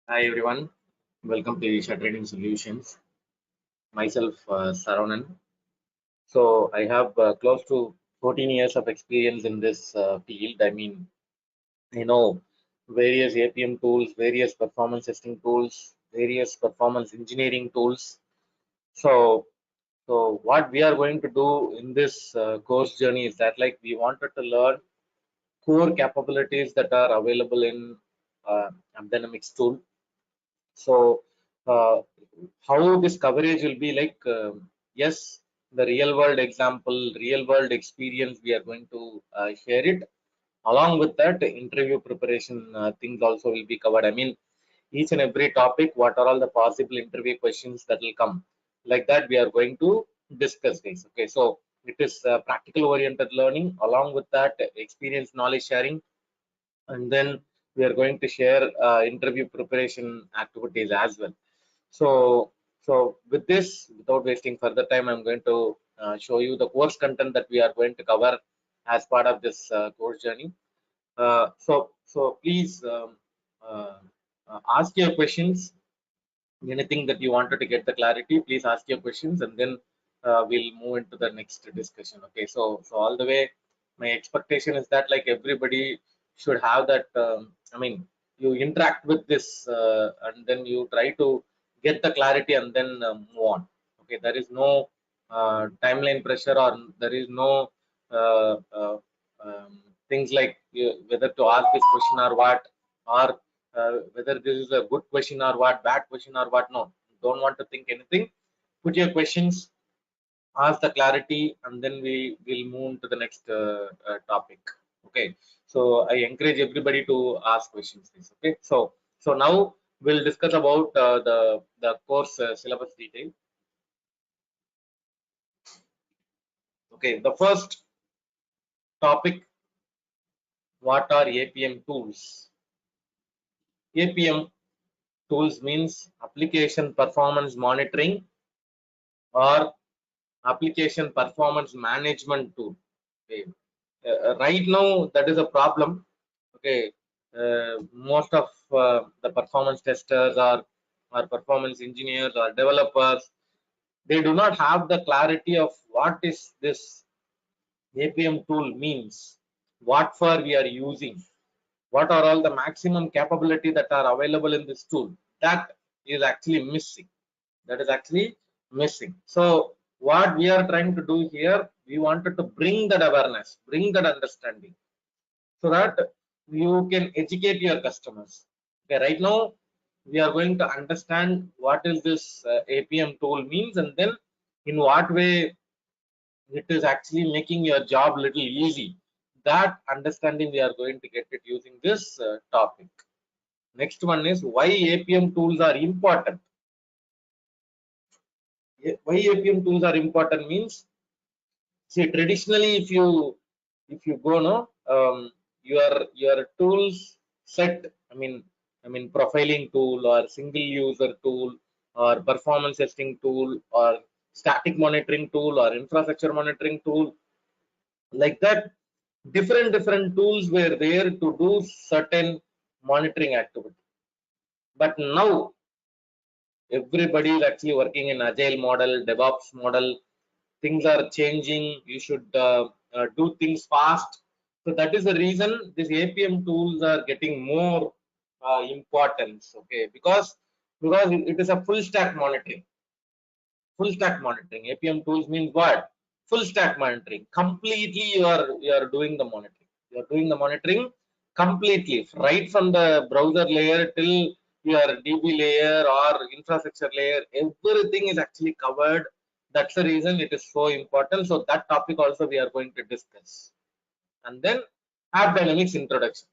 Hi everyone, welcome to Isha Training Solutions. Myself, Saravanan. So I have close to 14 years of experience in this field. I mean, you know, various APM tools, various performance testing tools, various performance engineering tools. So, so what we are going to do in this course journey is that like we wanted to learn core capabilities that are available in AppDynamics tool. So, uh, how this coverage will be like, yes, the real world example, real world experience, we are going to share it. Along with that, interview preparation things also will be covered. I mean, each and every topic, what are all the possible interview questions that will come? Like that, we are going to discuss this. Okay, so it is practical oriented learning. Along with that, experience knowledge sharing, and then we are going to share interview preparation activities as well. So so with this, without wasting further time, I'm going to show you the course content that we are going to cover as part of this course journey. So please uh, ask your questions. Anything that you wanted to get the clarity, please ask your questions, and then we'll move into the next discussion. Okay, so all the way, my expectation is that like everybody should have that. I mean, you interact with this, and then you try to get the clarity and then move on. Okay, there is no timeline pressure, or there is no uh, uh, um, things like whether to ask this question or what, or whether this is a good question or what, bad question or what. No, don't want to think anything. Put your questions, ask the clarity, and then we will move to the next topic. Okay, so I encourage everybody to ask questions, please. Okay, so now we'll discuss about the course syllabus detail. Okay, the first topic: what are APM tools? APM tools means application performance monitoring or application performance management tool. Okay. Right now, that is a problem. Okay, most of the performance testers or performance engineers or developers, they do not have the clarity of what is this APM tool means, what for we are using, what are all the maximum capability that are available in this tool. That is actually missing. That is actually missing. So what we are trying to do here, we wanted to bring that awareness, bring that understanding, so that you can educate your customers. Okay, right now we are going to understand what is this APM tool means, and then in what way it is actually making your job little easy. That understanding we are going to get it using this topic. Next one is why APM tools are important. Why APM tools are important means, see, traditionally, if you go no, your tools set. I mean profiling tool or single user tool or performance testing tool or static monitoring tool or infrastructure monitoring tool, like that. Different tools were there to do certain monitoring activity. But now everybody is actually working in agile model, DevOps model. Things are changing. You should do things fast. So that is the reason these APM tools are getting more importance. Okay, because it is a full stack monitoring. Full stack monitoring, APM tools means what? Full stack monitoring. Completely you are doing the monitoring. You are doing the monitoring completely, right from the browser layer till your DB layer or infrastructure layer. Everything is actually covered. That's the reason it is so important. So that topic also we are going to discuss. And then AppDynamics introduction.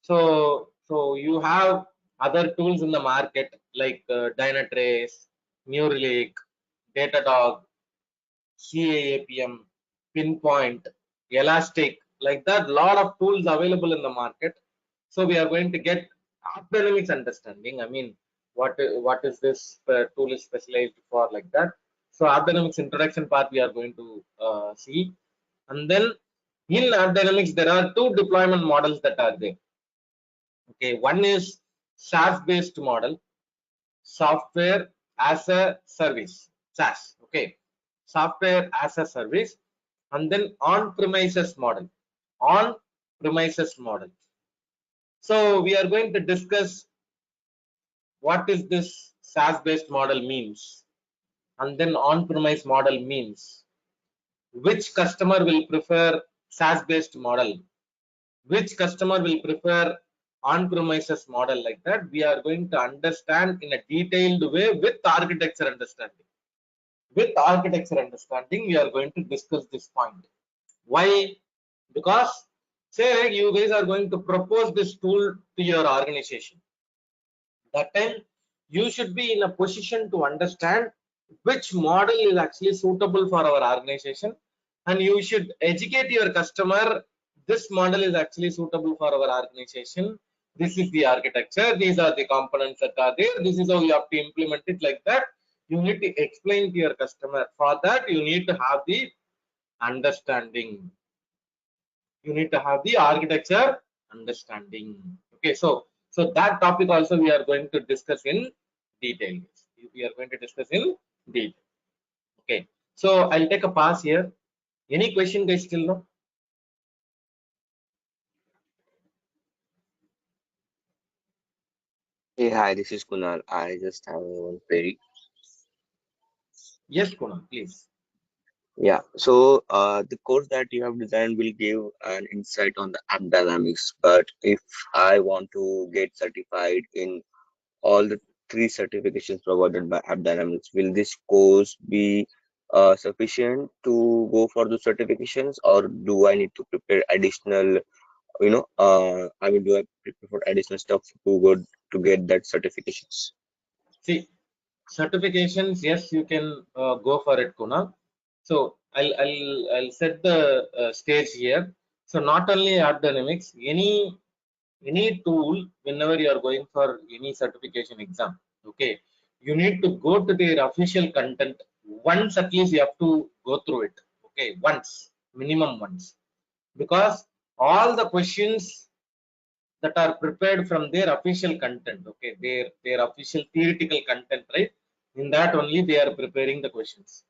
So you have other tools in the market like Dynatrace, New Relic, Datadog, CAAPM, Pinpoint, Elastic, like that. Lot of tools available in the market. So we are going to get AppDynamics understanding. I mean, what is this tool is specialized for, like that. So AppDynamics introduction part we are going to see, and then in AppDynamics there are two deployment models that are there. Okay, one is SaaS-based model, software as a service, SaaS. Okay, software as a service, and then on-premises model. On-premises model. So we are going to discuss what is this SaaS-based model means, and then on-premise model means. Which customer will prefer SaaS-based model? Which customer will prefer on-premises model? Like that, we are going to understand in a detailed way with architecture understanding. With architecture understanding, we are going to discuss this point. Why? Because say you guys are going to propose this tool to your organization. That time you should be in a position to understand which model is actually suitable for our organization, and you should educate your customer. This model is actually suitable for our organization. This is the architecture. These are the components that are there. This is how you have to implement it. Like that, you need to explain to your customer. For that, you need to have the understanding. You need to have the architecture understanding. Okay, so that topic also we are going to discuss in detail. We are going to discuss in detail. Okay, so I'll take a pause here. Any question, guys? Still no? Hey, hi, this is Kunal. I just have one query. Yes, Kunal, please. Yeah, so the course that you have designed will give an insight on the app dynamics. But if I want to get certified in all the three certifications provided by App Dynamics, will this course be sufficient to go for the certifications, or do I need to prepare additional, I mean, do I prepare for additional stuff to go to get that certifications? See, certifications, yes, you can go for it, Kunal. So I'll set the stage here. So not only AppDynamics, any tool, whenever you are going for any certification exam, okay, you need to go to their official content once. At least you have to go through it, okay, once, minimum once, because all the questions that are prepared from their official content, okay, their official theoretical content, right? In that only they are preparing the questions.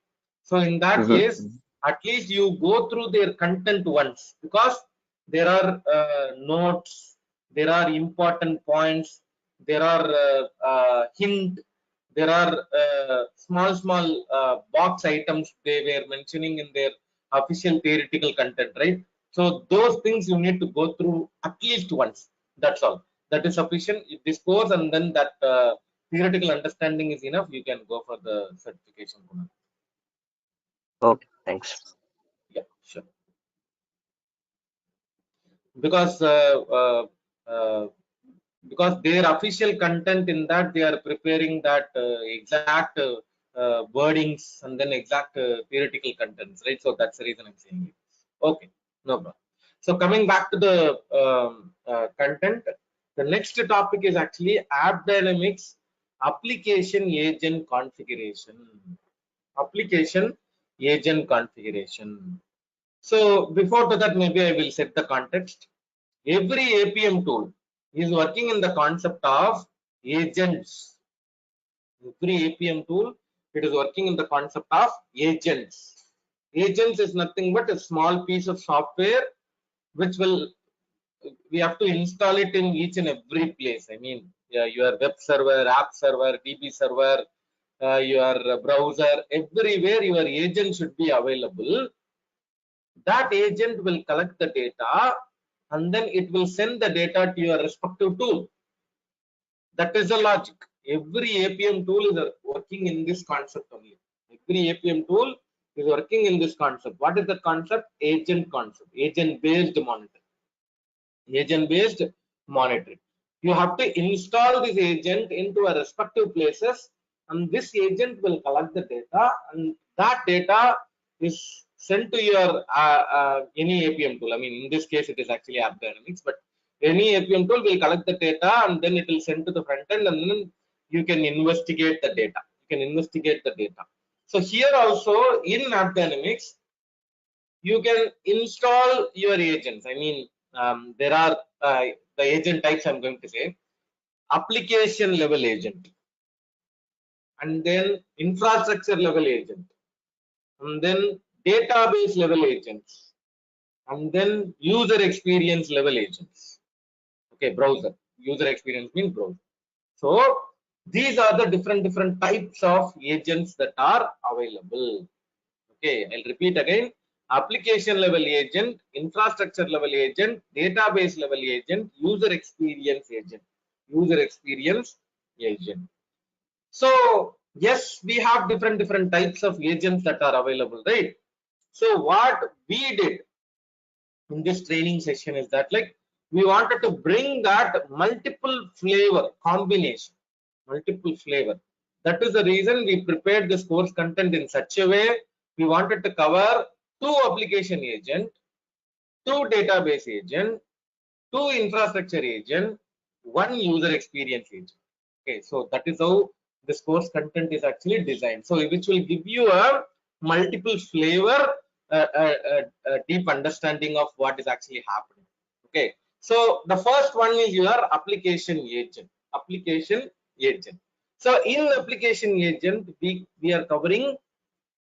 So in that case, Mm-hmm. at least you go through their content once, because there are notes, there are important points, there are hint, there are small box items they were mentioning in their official theoretical content, right? So those things you need to go through at least once. That's all. That is sufficient. If this course and then that theoretical understanding is enough, you can go for the certification, Kunal. Okay, thanks. Yeah, sure. Because because their official content, in that they are preparing that exact wordings and then exact theoretical contents, right? So that's the reason I'm saying it. Okay, no problem. So coming back to the content, the next topic is actually App Dynamics application agent configuration. Application agent configuration. So before to that, maybe I will set the context. Every APM tool is working in the concept of agents. Every APM tool, it is working in the concept of agents. Agents is nothing but a small piece of software which will, we have to install it in each and every place. I mean, yeah, your web server, app server, DB server, your browser, everywhere your agent should be available. That agent will collect the data and then it will send the data to your respective tool. That is the logic. Every APM tool is working in this concept only. Every APM tool is working in this concept. What is the concept? Agent concept. Agent based monitoring. Agent based monitoring. You have to install this agent into a respective places, and this agent will collect the data, and that data is sent to your any APM tool. I mean, in this case, it is actually AppDynamics, but any APM tool will collect the data and then it will send to the front end, and then you can investigate the data. You can investigate the data. So here also in AppDynamics, you can install your agents. I mean, there are the agent types I'm going to say. application level agent, and then infrastructure level agent, and then database level agents, and then user experience level agents. Okay, browser. User experience means browser. So these are the different types of agents that are available. Okay, I'll repeat again. Application level agent, infrastructure level agent, database level agent, user experience agent. User experience agent. So yes, we have different types of agents that are available, right? So what we did in this training session is that, like, we wanted to bring that multiple flavor combination, multiple flavor. That is the reason we prepared this course content in such a way. We wanted to cover two application agent, two database agent, two infrastructure agent, one user experience agent. Okay, so that is how this course content is actually designed. So which will give you a multiple flavor, deep understanding of what is actually happening. Okay, so the first one is your application agent. Application agent. So in application agent, we are covering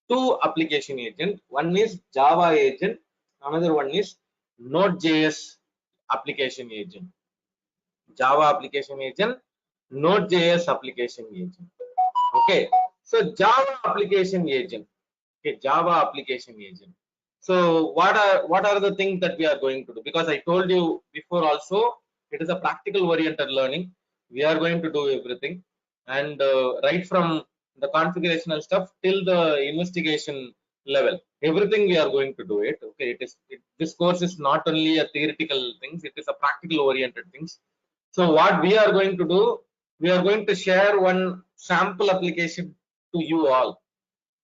two application agent. One is Java agent, another one is Node.js application agent. Java application agent, Node.js application agent. Okay, so Java application agent. Okay, Java application agent. So what are the things that we are going to do? Because I told you before also, it is a practical oriented learning. We are going to do everything, and right from the configurational stuff till the investigation level, everything we are going to do it. Okay, this course is not only a theoretical things; it is a practical oriented things. So what we are going to do, we are going to share one sample application to you all.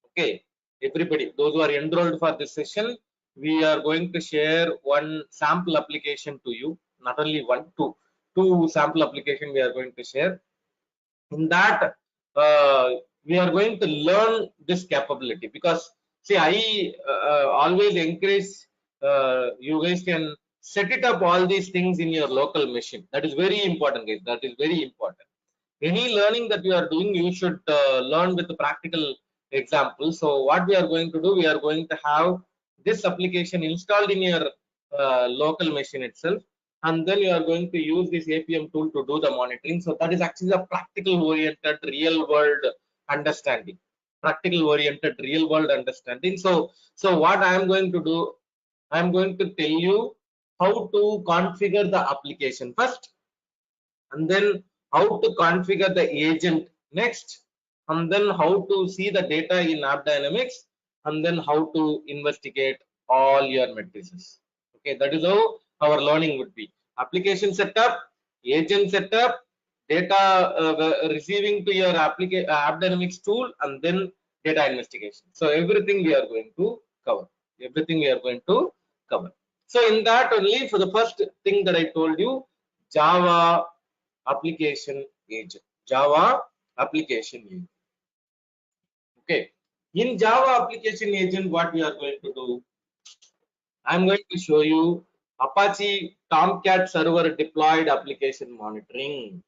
Okay, everybody, those who are enrolled for this session, we are going to share one sample application to you. Not only one, two sample application we are going to share. In that, we are going to learn this capability, because see, I always encourage you guys can set it up all these things in your local machine. That is very important, guys. That is very important. Any learning that you are doing, you should learn with the practical example. So what we are going to do, we are going to have this application installed in your local machine itself, and then you are going to use this Apm tool to do the monitoring. So that is actually a practical oriented real world understanding. Practical oriented real world understanding. So what I am going to do, I am going to tell you how to configure the application first, and then how to configure the agent next, and then how to see the data in AppDynamics, and then how to investigate all your matrices. Okay, that is how our learning would be. Application setup, agent setup, data receiving to your AppDynamics tool, and then data investigation. So everything we are going to cover. Everything we are going to cover. So in that only, for the first thing that I told you, Java application agent. Java application agent. Okay. In Java application agent, what we are going to do, I'm going to show you Apache Tomcat server deployed application monitoring.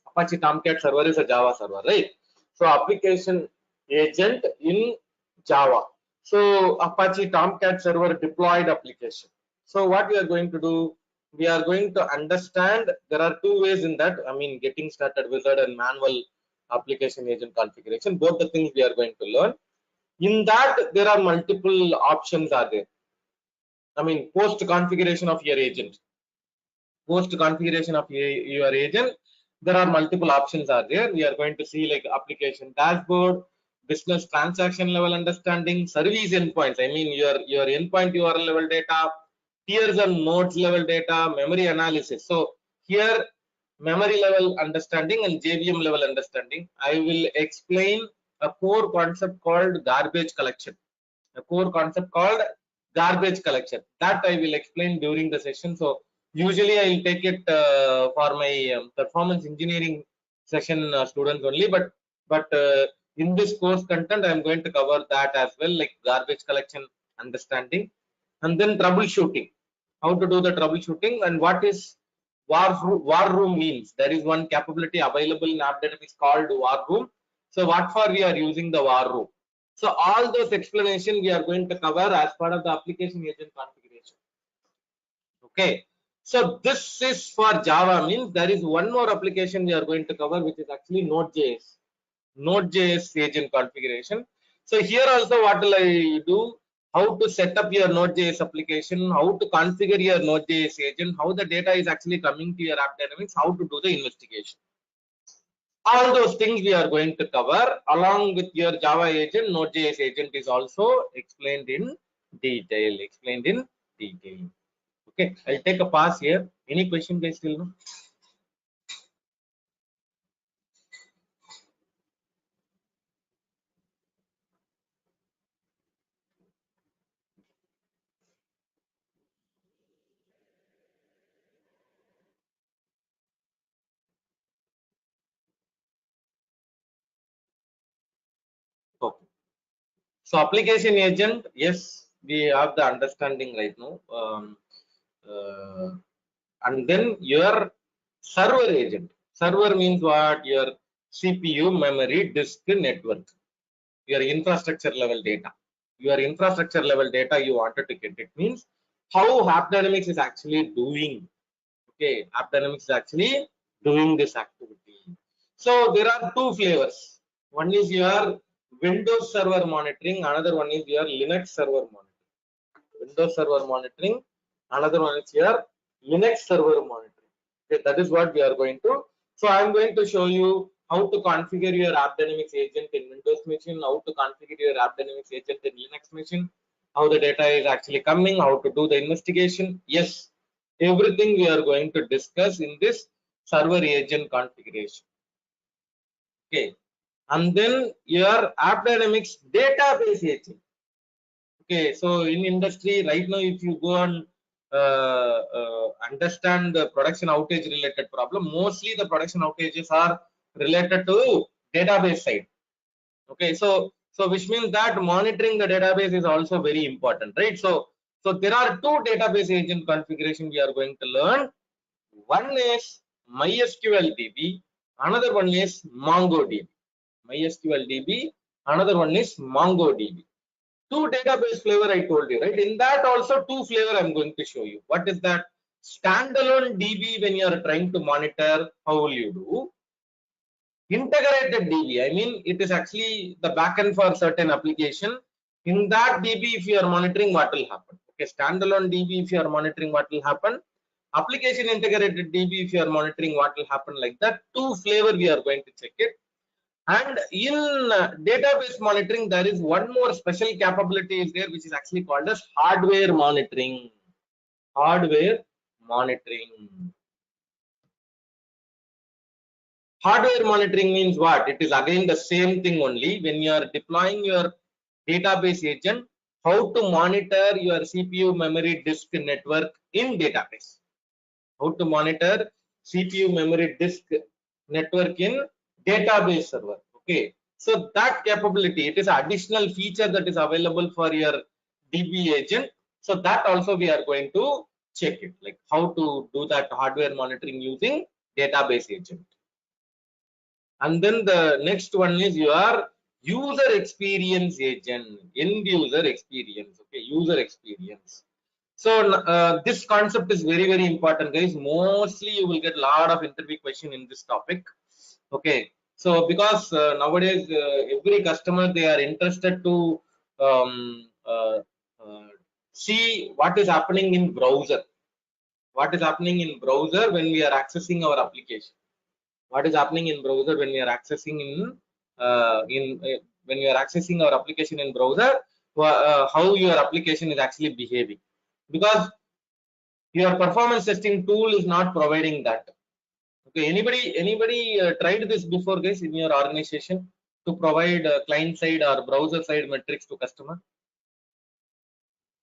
Apache Tomcat server is a Java server, right? So application agent in Java. So Apache Tomcat server deployed application. So what we are going to do, we are going to understand there are two ways in that. I mean, getting started wizard and manual application agent configuration. Both the things we are going to learn. In that, there are multiple options are there. I mean, post configuration of your agent. Post configuration of your agent, there are multiple options are there. We are going to see like application dashboard, business transaction level understanding, service endpoints. I mean your endpoint URL level data, tiers and nodes level data, memory analysis. So here memory level understanding and JVM level understanding. I will explain a core concept called garbage collection. A core concept called garbage collection that I will explain during the session. So usually I will take it for my performance engineering session students only, but in this course content I am going to cover that as well, like garbage collection understanding, and then troubleshooting, how to do the troubleshooting, and what is War room means there is one capability available in AppDynamics called war room. So what for we are using the war room? So all those explanation we are going to cover as part of the application agent configuration. Okay. So this is for Java, means there is one more application we are going to cover, which is actually Node.js agent configuration. So here also what will I do? How to set up your Node.js application, how to configure your Node.js agent, how the data is actually coming to your AppDynamics, how to do the investigation. All those things we are going to cover along with your Java agent. Node.js agent is also explained in detail. Okay, I'll take a pause here. Any question guys still no? Okay. So application agent, yes, we have the understanding right now. Uh, and then your server agent. Server means what? Your CPU, memory, disk, network. Your infrastructure level data. Your infrastructure level data you wanted to get. It means how AppDynamics is actually doing. Okay, AppDynamics is actually doing this activity. So there are two flavors. One is your Windows server monitoring, another one is your Linux server monitoring. Windows server monitoring, another one is your Linux server monitoring. Okay, that is what we are going to. So I am going to show you how to configure your AppDynamics agent in Windows machine, how to configure your AppDynamics agent in Linux machine, how the data is actually coming, how to do the investigation. Yes, everything we are going to discuss in this server agent configuration. Okay, and then your AppDynamics database agent. Okay, so in industry right now, if you go and understand the production outage related problem, mostly the production outages are related to database side. Okay, so which means that monitoring the database is also very important, right? So there are two database agent configuration we are going to learn. One is MySQL DB, another one is MongoDB. MySQL DB, another one is MongoDB. Two database flavor I told you, right? In that also two flavor I'm going to show you. What is that? Standalone DB when you are trying to monitor, how will you do? Integrated DB, I mean, it is actually the backend for certain application. In that DB, if you are monitoring, what will happen? Okay, standalone DB, if you are monitoring, what will happen? Application integrated DB, if you are monitoring, what will happen? Like that. Two flavor we are going to check it. And in database monitoring, there is one more special capability is there, which is actually called as hardware monitoring. Hardware monitoring. Hardware monitoring means what? It is again the same thing only. When you are deploying your database agent, how to monitor your CPU, memory, disk, network in database. How to monitor CPU, memory, disk, network in database server. Okay, so that capability, it is an additional feature that is available for your DB agent. So that also we are going to check it, like how to do that hardware monitoring using database agent. And then the next one is your user experience agent, end user experience. Okay, user experience. So this concept is very, very important, guys. Mostly you will get a lot of interview question in this topic. Okay, so because nowadays every customer, they are interested to um, uh, uh, see what is happening in browser. What is happening in browser when we are accessing our application? What is happening in browser when we are accessing when we are accessing our application in browser? How your application is actually behaving? Because your performance testing tool is not providing that. Okay, anybody tried this before, guys, in your organization to provide client side or browser side metrics to customer?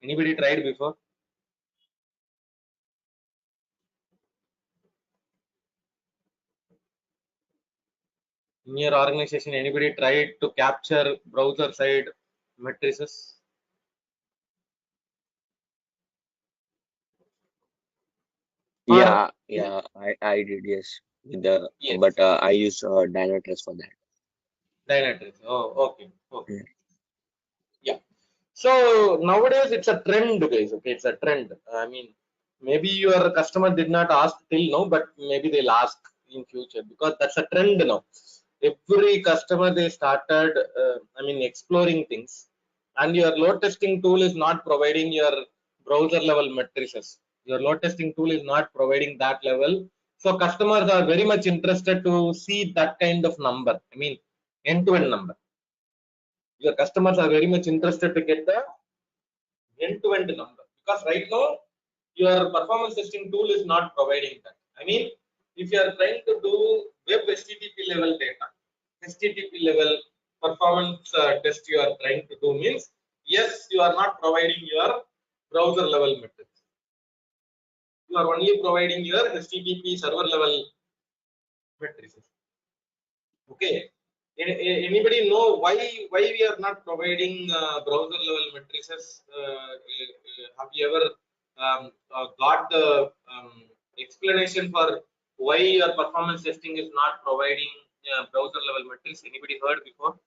Anybody tried before in your organization? Anybody tried to capture browser side matrices? Or Yeah, I did, yes. With the yes, but I use Dynatrace for that. Dynatrace. Oh, okay, okay, Yeah. yeah. So nowadays it's a trend, guys. Okay, it's a trend. I mean, maybe your customer did not ask till now, but maybe they'll ask in future because that's a trend now. Every customer they started, I mean, exploring things, and your load testing tool is not providing your browser level matrices. Your load testing tool is not providing that level. So customers are very much interested to see that kind of number. I mean, end-to-end number. Your customers are very much interested to get the end-to-end number because right now your performance testing tool is not providing that. I mean, if you are trying to do web HTTP level data, HTTP level performance test you are trying to do means yes, you are not providing your browser level metrics. You are only providing your HTTP server level metrics. Okay. Anybody know why we are not providing browser level matrices? Have you ever got the explanation for why your performance testing is not providing browser level metrics? Anybody heard before?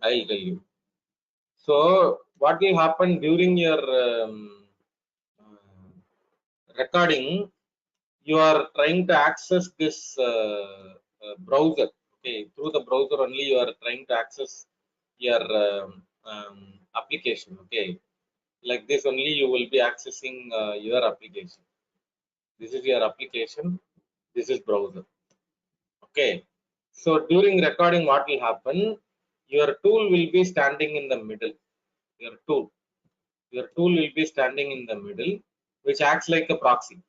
I'll tell you. So what will happen during your recording? You are trying to access this browser. Okay, through the browser only you are trying to access your application. Okay, like this only you will be accessing your application. This is your application, this is browser. Okay, so during recording what will happen, your tool will be standing in the middle. Your tool your tool will be standing in the middle, which acts like a proxy,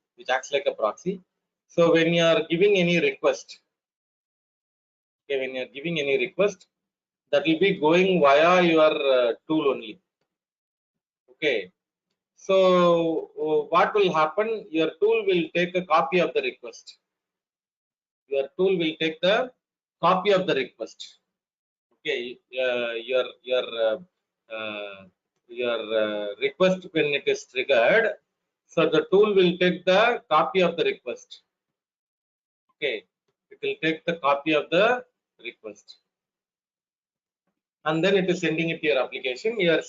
so when you are giving any request, okay, when you are giving any request, that will be going via your tool only. Okay, so what will happen, your tool will take a copy of the request. Okay, uh, your request when it is triggered, so the tool will take the copy of the request. Okay, it will take the copy of the request, and then it is sending it to your application. Your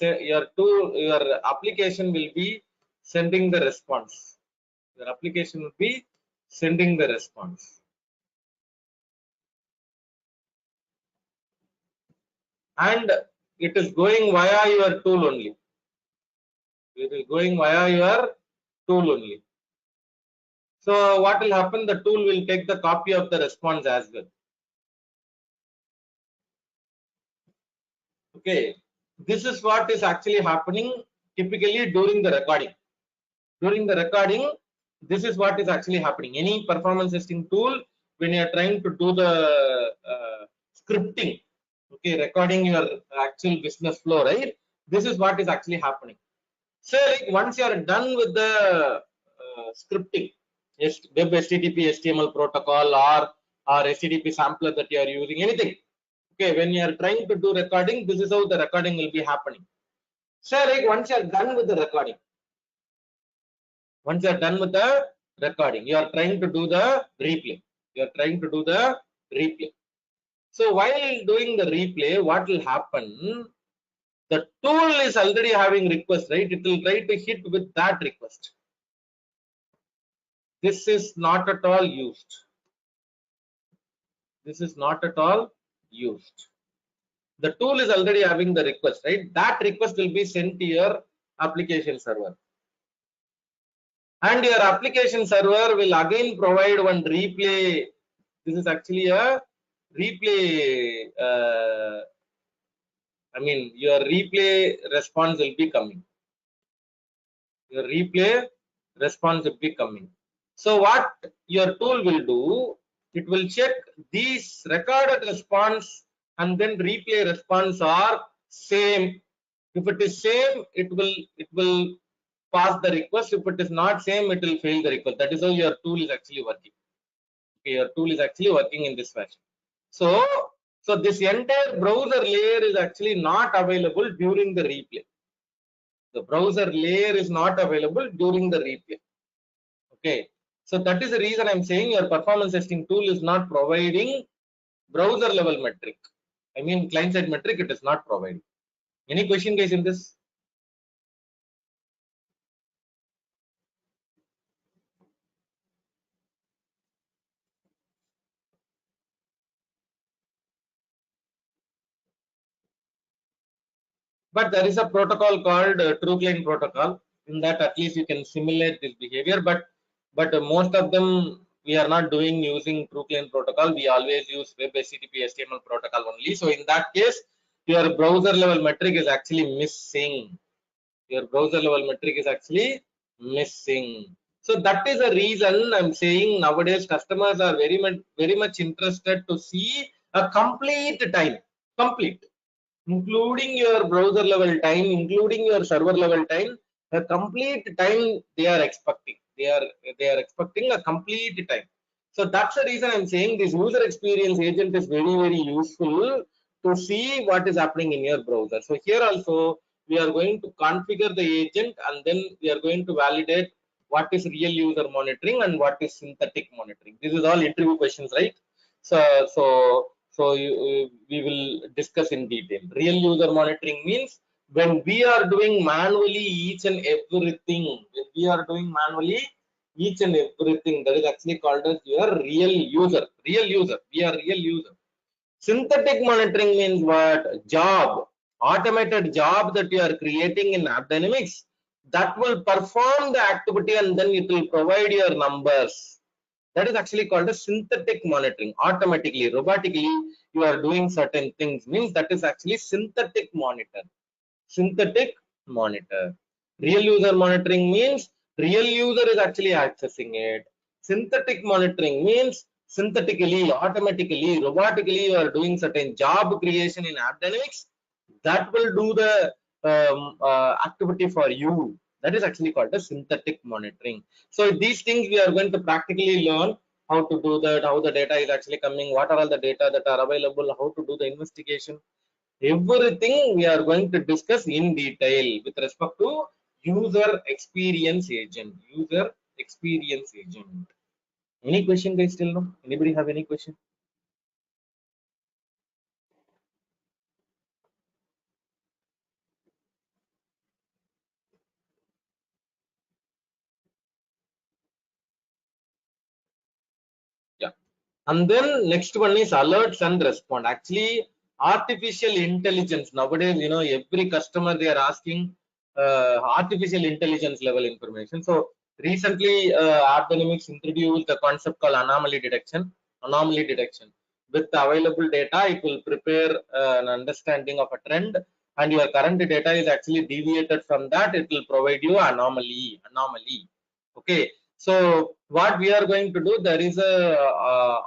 application will be sending the response. Your application will be sending the response, and it is going via your tool only. It is going via your tool only. So what will happen? The tool will take the copy of the response as well. Okay, this is what is actually happening typically during the recording. During the recording, this is what is actually happening. Any performance testing tool, when you are trying to do the scripting, okay, recording your actual business flow, right? This is what is actually happening. So, like once you are done with the scripting, web HTTP HTML protocol or HTTP sampler that you are using, anything. Okay, when you are trying to do recording, this is how the recording will be happening. So, like once you are done with the recording, once you are done with the recording, you are trying to do the replay. You are trying to do the replay. So while doing the replay, what will happen? The tool is already having request, right? It will try to hit with that request. This is not at all used. This is not at all used. The tool is already having the request, right? That request will be sent to your application server, and your application server will again provide one replay. This is actually a replay. I mean, your replay response will be coming. Your replay response will be coming. So what your tool will do, it will check these recorded response and then replay response are same. If it is same, it will pass the request. If it is not same, it will fail the request. That is how your tool is actually working. Okay, your tool is actually working in this fashion. So, so this entire browser layer is actually not available during the replay. The browser layer is not available during the replay. Okay, so that is the reason I'm saying your performance testing tool is not providing browser level metric. I mean client side metric, it is not providing. Any question guys in this? But there is a protocol called true client protocol. In that, at least you can simulate this behavior. But most of them we are not doing using true client protocol. We always use web HTTP HTML protocol only. So in that case, your browser level metric is actually missing. Your browser level metric is actually missing. So that is the reason I'm saying nowadays customers are very much interested to see a complete time, complete, including your browser level time, including your server level time, a complete time they are expecting. They are expecting a complete time. So that's the reason I'm saying this user experience agent is very useful to see what is happening in your browser. So here also we are going to configure the agent and then we are going to validate what is real user monitoring and what is synthetic monitoring. This is all interview questions, right? So we will discuss in detail. Real user monitoring means when we are doing manually each and everything, when we are doing manually each and everything, that is actually called as your real user. Real user. We are real user. Synthetic monitoring means what? Job, automated job that you are creating in AppDynamics that will perform the activity and then it will provide your numbers. That is actually called a synthetic monitoring. Automatically, robotically, you are doing certain things. Means that is actually synthetic monitor. Synthetic monitor. Real user monitoring means real user is actually accessing it. Synthetic monitoring means synthetically, automatically, robotically, you are doing certain job creation in AppDynamics that will do the activity for you. That is actually called a synthetic monitoring. So these things we are going to practically learn how to do that, how the data is actually coming, what are all the data that are available, how to do the investigation. Everything we are going to discuss in detail with respect to user experience agent. User experience agent. Any question guys still no? Anybody have any question? Yeah. And then next one is alerts and respond. Actually, artificial intelligence. Nowadays, you know, every customer they are asking artificial intelligence level information. So recently, AppDynamics introduced the concept called anomaly detection. Anomaly detection. With the available data, it will prepare an understanding of a trend, and your current data is actually deviated from that. It will provide you anomaly. Anomaly. Okay. So what we are going to do, there is a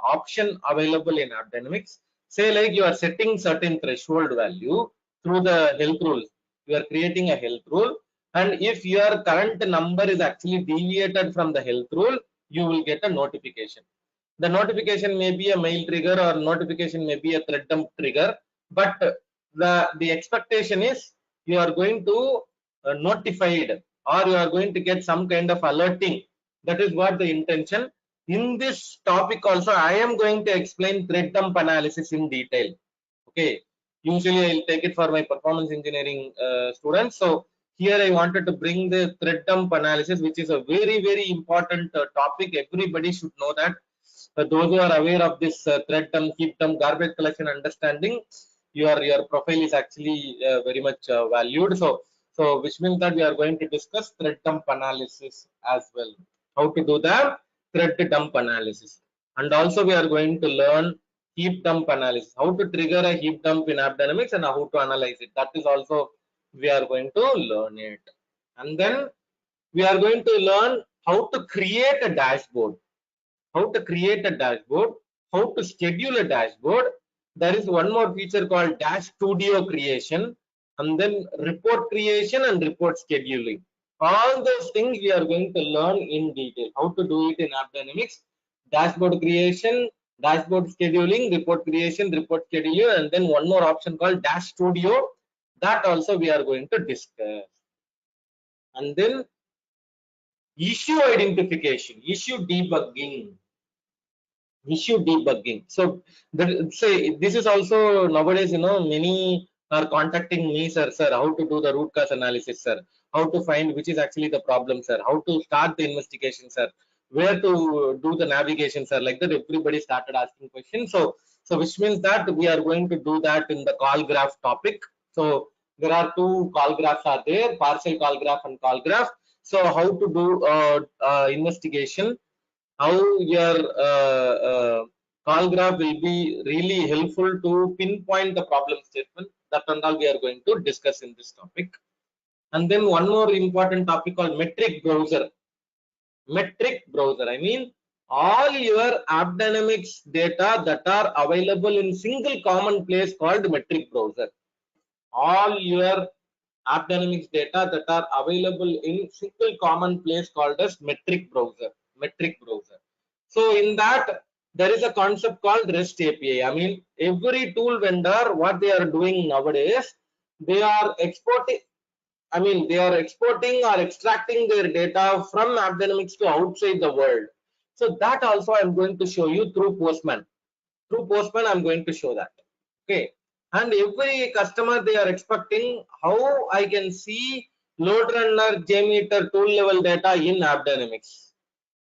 option available in AppDynamics. Say like you are setting certain threshold value through the health rules. You are creating a health rule, and if your current number is actually deviated from the health rule, you will get a notification. The notification may be a mail trigger or notification may be a thread dump trigger, but the expectation is you are going to notified or you are going to get some kind of alerting. That is what the intention. In this topic also, I am going to explain thread dump analysis in detail. Okay. Usually I'll take it for my performance engineering students. So here I wanted to bring the thread dump analysis, which is a very important topic. Everybody should know that. Those who are aware of this thread dump, heap dump, garbage collection understanding, your profile is actually very much valued. So which means that we are going to discuss thread dump analysis as well. How to do the thread dump analysis, and also we are going to learn heap dump analysis. How to trigger a heap dump in AppDynamics and how to analyze it. That is also we are going to learn it, and then we are going to learn how to create a dashboard. How to create a dashboard, how to schedule a dashboard. There is one more feature called Dash Studio creation, and then report creation and report scheduling. All those things we are going to learn in detail. How to do it in AppDynamics, dashboard creation, dashboard scheduling, report creation, report scheduling, and then one more option called Dash Studio. That also we are going to discuss. And then issue identification, issue debugging. So say this is also nowadays, many are contacting me, sir, how to do the root cause analysis, sir, how to find which is actually the problem, sir, how to start the investigation, sir, where to do the navigation, sir, like that. Everybody started asking questions. So which means that we are going to do that in the call graph topic. So there are two call graphs are there, partial call graph and call graph. So how to do investigation, how your call graph will be really helpful to pinpoint the problem statement. That and all we are going to discuss in this topic. And then one more important topic called metric browser. Metric browser, I mean all your AppDynamics data that are available in single common place called metric browser. All your AppDynamics data that are available in single common place called as metric browser. So in that there is a concept called REST API. I mean every tool vendor, what they are doing nowadays, they are exporting. I mean they are exporting or extracting their data from AppDynamics to outside the world. So that also I'm going to show you through Postman. Through Postman I'm going to show that. Okay. And every customer, they are expecting how I can see LoadRunner, Jmeter tool level data in AppDynamics.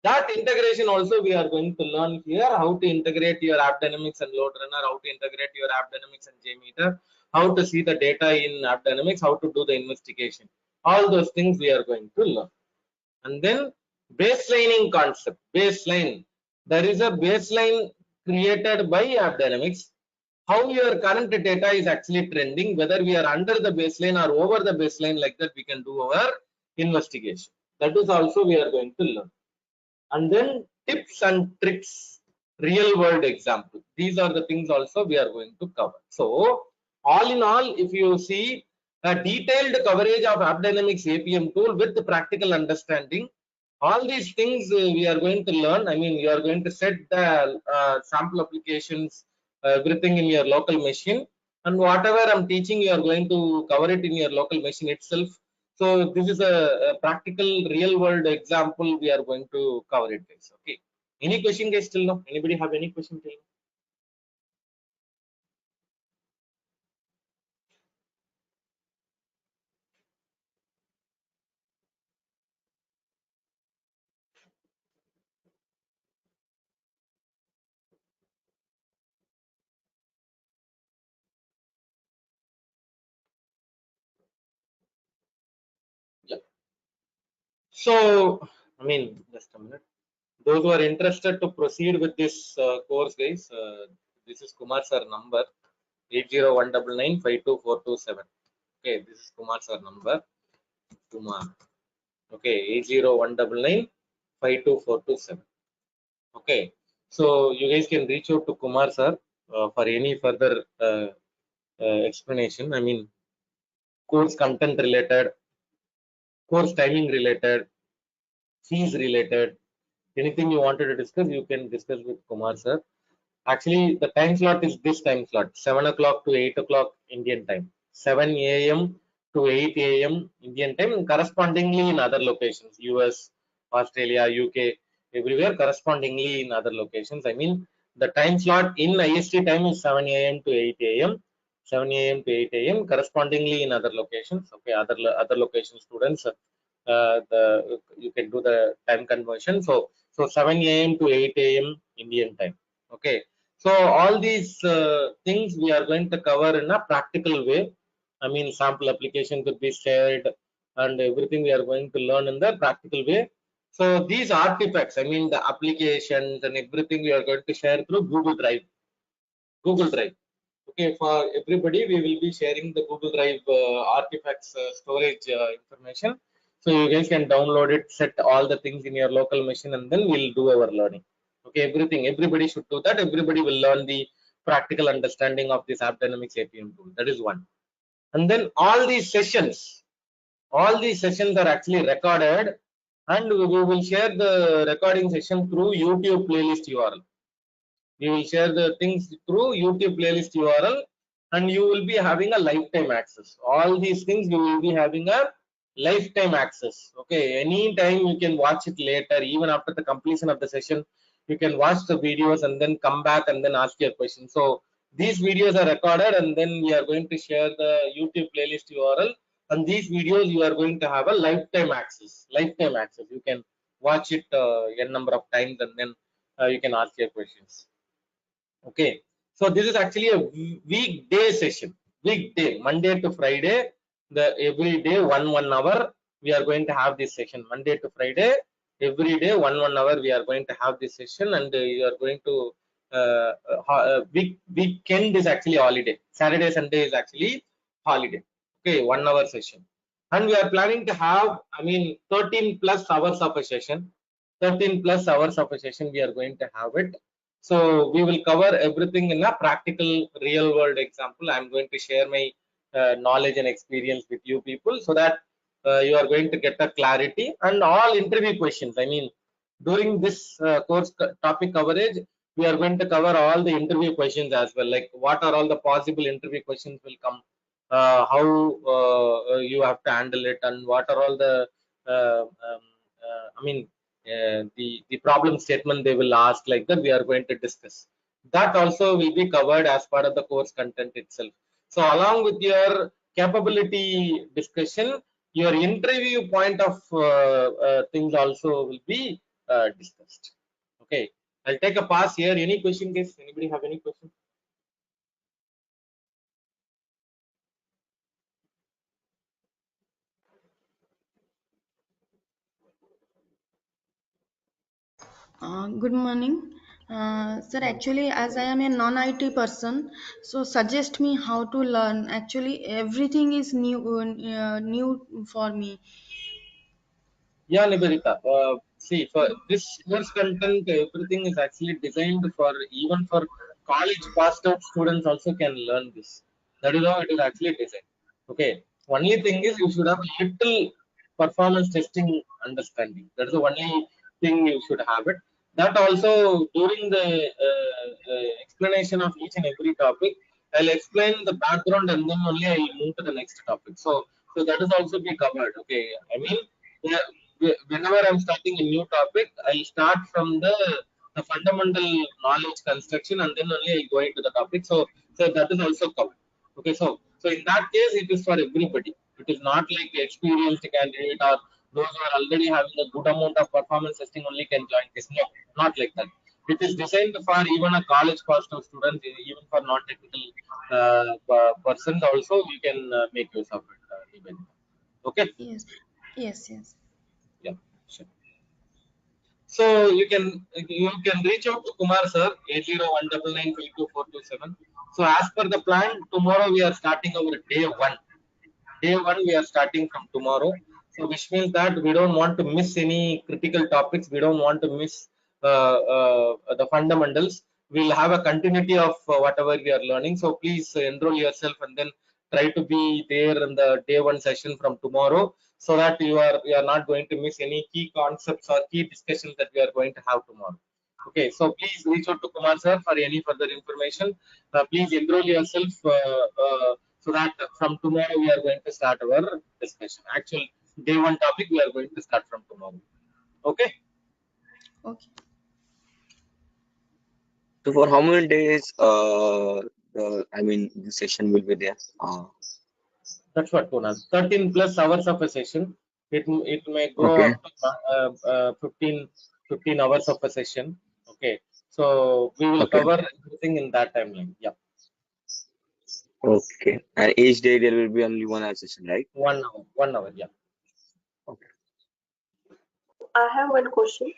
That integration also we are going to learn here, how to integrate your AppDynamics and LoadRunner, how to integrate your AppDynamics and Jmeter, how to see the data in AppDynamics, how to do the investigation. All those things we are going to learn. And then baselining concept, baseline. There is a baseline created by AppDynamics, how your current data is actually trending, whether we are under the baseline or over the baseline, like that we can do our investigation. That is also we are going to learn. And then tips and tricks, real world example. These are the things also we are going to cover. So all in all, if you see a detailed coverage of AppDynamics APM tool with practical understanding, all these things we are going to learn. I mean, you are going to set the sample applications, everything in your local machine, and whatever I'm teaching, you are going to cover it in your local machine itself. So this is a practical real world example we are going to cover it, guys. Okay. Any question, guys, till now? Anybody have any question till now? Yeah. So, I mean, just a minute. Those who are interested to proceed with this course, guys, this is Kumar sir number 8019952427. Okay, this is Kumar sir number. Kumar. Okay, 8019952427. Okay, so you guys can reach out to Kumar sir for any further explanation. I mean, course content related, course timing related, fees related, anything you wanted to discuss, you can discuss with Kumar sir. Actually, the time slot is this time slot, 7 o'clock to 8 o'clock Indian time, 7 a.m. to 8 a.m. Indian time, and correspondingly in other locations, US, Australia, UK, everywhere, correspondingly in other locations. I mean, the time slot in IST time is 7 a.m. to 8 a.m. 7 a.m. to 8 a.m. correspondingly in other locations. Okay, other location students, you can do the time conversion. So 7 a.m. to 8 a.m. Indian time. Okay, so all these things we are going to cover in a practical way. I mean, sample application could be shared and everything we are going to learn in the practical way. So these artifacts, I mean, the applications and everything we are going to share through Google Drive. Google Drive. Okay, for everybody, we will be sharing the Google Drive artifacts storage information. So you guys can download it, set all the things in your local machine, and then we'll do our learning. Okay, everything, everybody should do that. Everybody will learn the practical understanding of this AppDynamics APM tool. That is one. And then all these sessions, All these sessions are actually recorded, and we will share the recording session through YouTube playlist URL. We will share the things through YouTube playlist URL, and you will be having a lifetime access. All these things you will be having a lifetime access. Okay, anytime you can watch it later, even after the completion of the session, you can watch the videos and then come back and then ask your question. So these videos are recorded, and then we are going to share the YouTube playlist URL. And these videos you are going to have a lifetime access. Lifetime access. You can watch it n number of times, and then you can ask your questions. Okay, so this is actually a weekday session. Weekday, Monday to Friday, the every day one hour we are going to have this session. Monday to Friday, every day one hour we are going to have this session, and you are going to weekend is actually holiday. Saturday, Sunday is actually holiday. Okay, 1 hour session, and we are planning to have, I mean, 13 plus hours of a session. 13 plus hours of a session we are going to have it. So we will cover everything in a practical real world example. I'm going to share my knowledge and experience with you people, so that you are going to get a clarity, and all interview questions. I mean, during this course topic coverage, we are going to cover all the interview questions as well. Like, what are all the possible interview questions will come, how you have to handle it, and what are all the I mean, the problem statement they will ask, like that we are going to discuss. That also will be covered as part of the course content itself. So along with your capability discussion, your interview point of things also will be discussed. Okay, I'll take a pass here. Any question, guys? Anybody have any question? Good morning. Sir, actually, as I am a non-IT person, so suggest me how to learn. Actually, everything is new for me. Yeah, Niberita. See, for this course content, everything is actually designed for, even for college passed out students also can learn this. That is how it is actually designed. Okay. Only thing is you should have little performance testing understanding. That is the only thing you should have it. That also, during the explanation of each and every topic, I'll explain the background, and then only I'll move to the next topic. So that is also be covered. Okay. I mean, yeah, whenever I'm starting a new topic, I'll start from the fundamental knowledge construction, and then only I go into the topic. So that is also covered. Okay, so in that case, it is for everybody. It is not like the experienced candidate or those who are already having a good amount of performance testing only can join this. No, not like that. It is designed for even a college cost of students, even for non-technical persons also. We can make use of it. Even. Okay. Yes, yes, yes. Yeah. Sure. So you can reach out to Kumar sir, 801995247. So as per the plan, tomorrow we are starting our day one. Day one we are starting from tomorrow. So which means that we don't want to miss any critical topics. We don't want to miss the fundamentals. We'll have a continuity of whatever we are learning. So please enroll yourself, and then try to be there in the day one session from tomorrow, so that you are not going to miss any key concepts or key discussions that we are going to have tomorrow. Okay, so please reach out to Kumar sir for any further information. Please enroll yourself, so that from tomorrow we are going to start our discussion. Actual day one topic we are going to start from tomorrow. Okay. Okay. So for how many days the session will be there? That's what, Kunal. 13 plus hours of a session. It may go Okay. up to 15 hours of a session. Okay. So we will Okay. cover everything in that timeline. Yeah. Okay. And each day there will be only 1 hour session, right? 1 hour. 1 hour. Yeah. Okay. I have one question.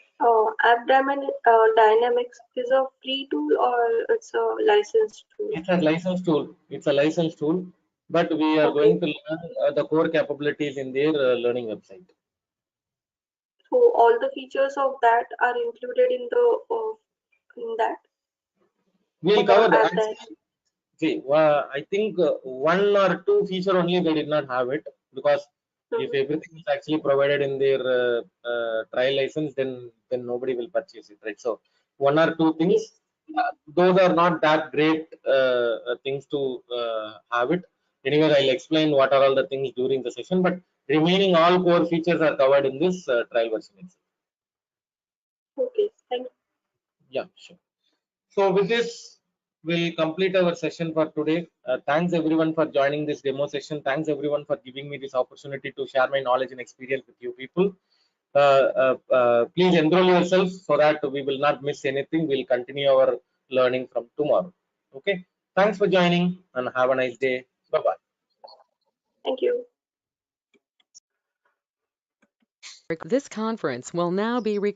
Dynamics is a free tool or it's a licensed tool? It's a licensed tool. It's a licensed tool, but we are Okay. going to learn the core capabilities in their learning website. So all the features of that are included in the in that. We'll For cover that. AppDynamics. See, I think one or two feature only they did not have it, because If everything is actually provided in their trial license, then nobody will purchase it, right? So one or two things, those are not that great things to have it. Anyway, I'll explain what are all the things during the session, but remaining all core features are covered in this trial version itself. Okay, thank you. Yeah, sure. So with this, we'll complete our session for today. Thanks everyone for joining this demo session. Thanks everyone for giving me this opportunity to share my knowledge and experience with you people. Please enroll yourself so that we will not miss anything. We'll continue our learning from tomorrow. Okay. Thanks for joining and have a nice day. Bye-bye. Thank you. This conference will now be recorded.